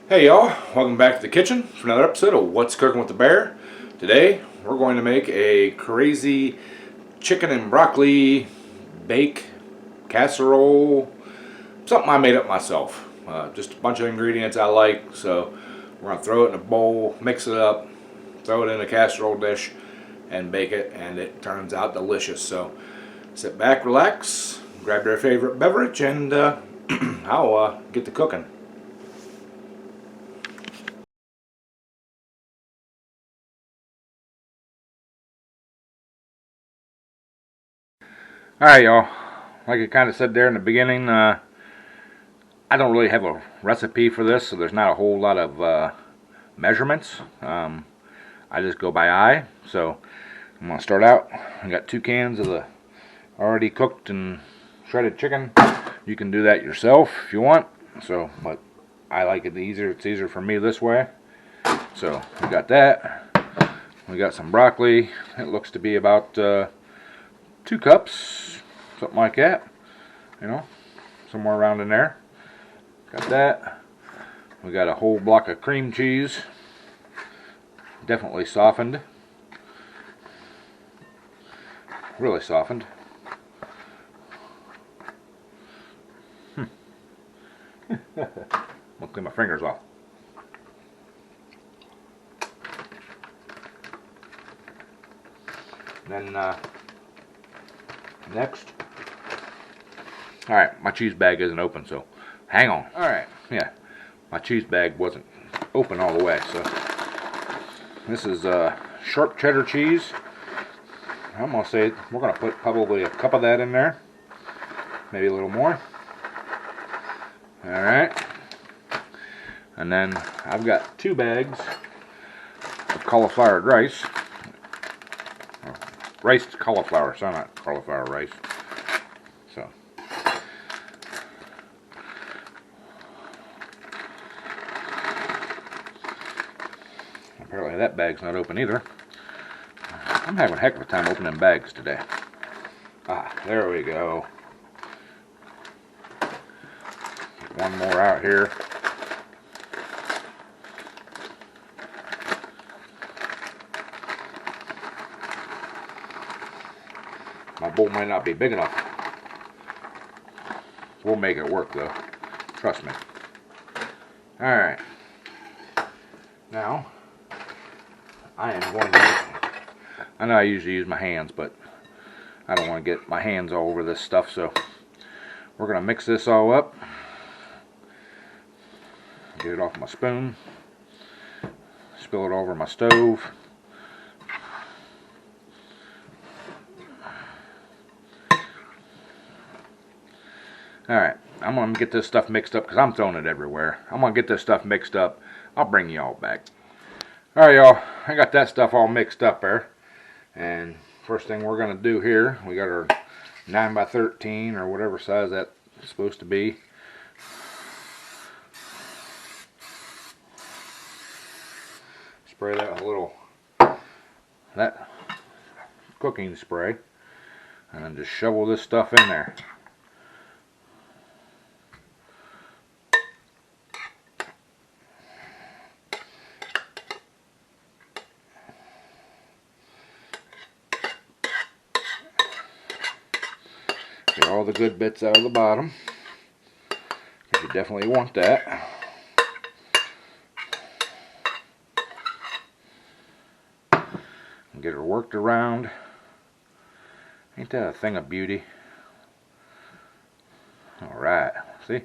Hey y'all, welcome back to the kitchen for another episode of What's Cooking with the Bear. Today we're going to make a crazy chicken and broccoli bake casserole, something I made up myself. Just a bunch of ingredients I like, so we're going to throw it in a bowl, mix it up, throw it in a casserole dish, and bake it, and it turns out delicious. So sit back, relax, grab your favorite beverage, and I'll get to cooking. Alright, y'all. Like I kind of said there in the beginning, I don't really have a recipe for this, so there's not a whole lot of measurements. I just go by eye. So I'm going to start out. I got 2 cans of the already cooked and shredded chicken. You can do that yourself if you want. So, but I like it easier. It's easier for me this way. So we got that. We got some broccoli. It looks to be about 2 cups, something like that. You know, somewhere around in there. Got that. We got a whole block of cream cheese. Definitely softened. Really softened. I'll clean my fingers off. Then next. Alright, my cheese bag isn't open, so hang on. Alright, yeah. My cheese bag wasn't open all the way, so this is sharp cheddar cheese. I'm gonna say we're gonna put probably a cup of that in there, maybe a little more. Alright, and then I've got 2 bags of cauliflower rice. Riced cauliflower, so not cauliflower rice. So apparently that bag's not open either. I'm having a heck of a time opening bags today. Ah, there we go. One more out here. My bowl might not be big enough. We'll make it work though. Trust me. Alright. Now, I am going to... I know I usually use my hands, but I don't want to get my hands all over this stuff, so we're going to mix this all up. Get it off my spoon. Spill it over my stove. Alright, I'm going to get this stuff mixed up because I'm throwing it everywhere. I'm going to get this stuff mixed up. I'll bring y'all back. Alright, y'all. I got that stuff all mixed up there. And first thing we're going to do here, we got our 9 by 13 or whatever size that's supposed to be. Spray that with a little, that cooking spray. And then just shovel this stuff in there. Get all the good bits out of the bottom. You definitely want that. And get her worked around. Ain't that a thing of beauty? Alright, see?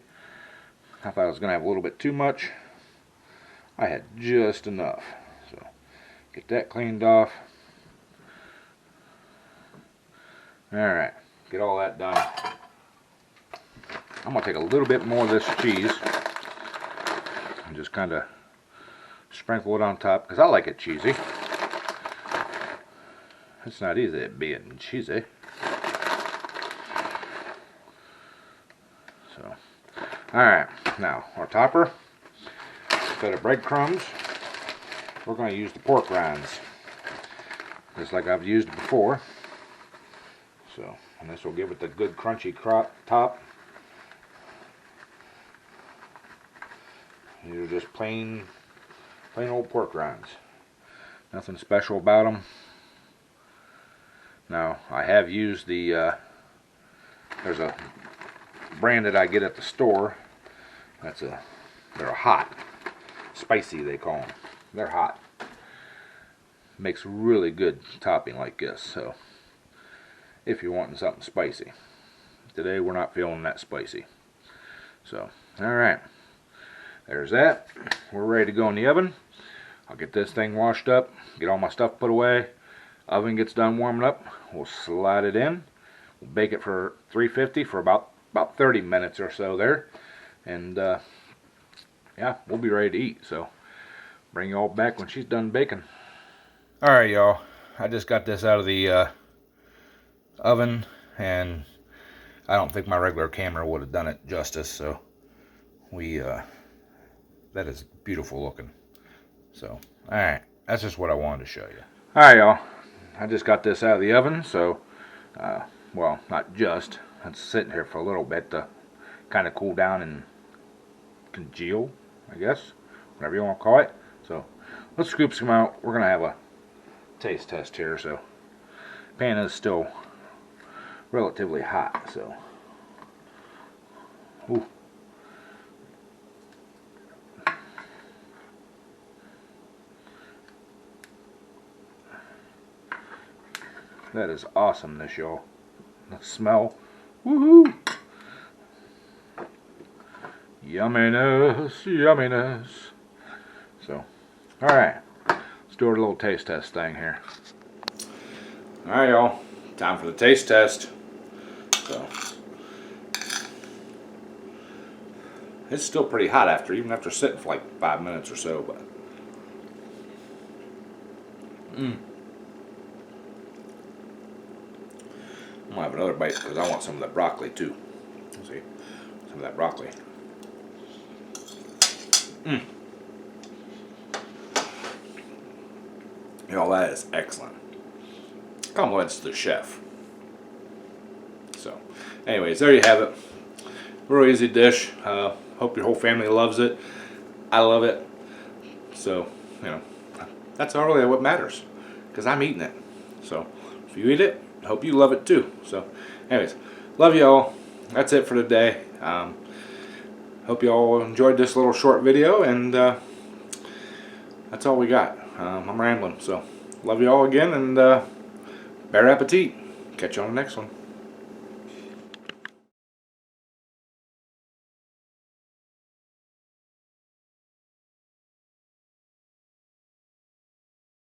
I thought I was going to have a little bit too much. I had just enough. So, get that cleaned off. Alright, get all that done. I'm going to take a little bit more of this cheese and just kind of sprinkle it on top because I like it cheesy. It's not easy being cheesy. So, alright, now our topper, instead of breadcrumbs, we're going to use the pork rinds, just like I've used before. So, and this will give it the good crunchy top. These are just plain old pork rinds. Nothing special about them. Now, I have used the, there's a brand that I get at the store. They're hot. Spicy, they call them. They're hot. Makes really good topping like this, so if you're wanting something spicy. Today we're not feeling that spicy. So, alright. There's that. We're ready to go in the oven. I'll get this thing washed up, get all my stuff put away. Oven gets done warming up, we'll slide it in. We'll bake it for 350 for about 30 minutes or so there. And yeah, we'll be ready to eat. So, bring you all back when she's done baking. Alright, y'all. I just got this out of the oven, and I don't think my regular camera would have done it justice, so that is beautiful looking. So, alright, that's just what I wanted to show you. Alright, y'all. I just got this out of the oven, so, well, not just. It's sitting here for a little bit to kind of cool down and congeal, I guess. Whatever you want to call it. So, let's scoop some out. We're going to have a taste test here, so pan is still relatively hot, so ooh. That is awesomeness, y'all. The smell, woohoo! Yumminess, yumminess. So, alright. Let's do our little taste test thing here. Alright, y'all. Time for the taste test. So, it's still pretty hot even after sitting for like 5 minutes or so, but I'm gonna have another bite because I want some of that broccoli too. Let's see, some of that broccoli. Y'all, that is excellent. Compliments to the chef. So, anyways, there you have it. Real easy dish. Hope your whole family loves it. I love it. So, you know, that's not really what matters, because I'm eating it. So, if you eat it, I hope you love it too. So, anyways, love you all. That's it for today. Hope you all enjoyed this little short video, and that's all we got. I'm rambling, so love you all again, and bear appetit. Catch you on the next one.